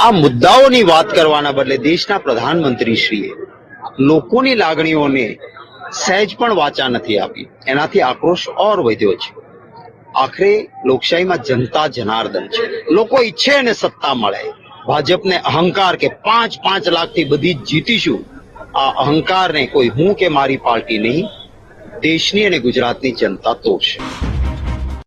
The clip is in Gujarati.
આ મુદ્દાઓની વાત કરવાના બદલે દેશના પ્રધાનમંત્રીશ્રીએ લોકોની લાગણીઓને સહેજ પણ વાચા નથી આપી. એનાથી આક્રોશ ઓર વધ્યો છે. આખરે લોકશાહીમાં જનતા જનાર્દન છે. લોકો ઈચ્છે અને સત્તા મળે. ભાજપને અહંકાર કે 5 લાખથી બધી જ જીતીશું, આ અહંકારને કોઈ હું કે મારી પાર્ટી નહીં, દેશની અને ગુજરાતની જનતા તોડશે.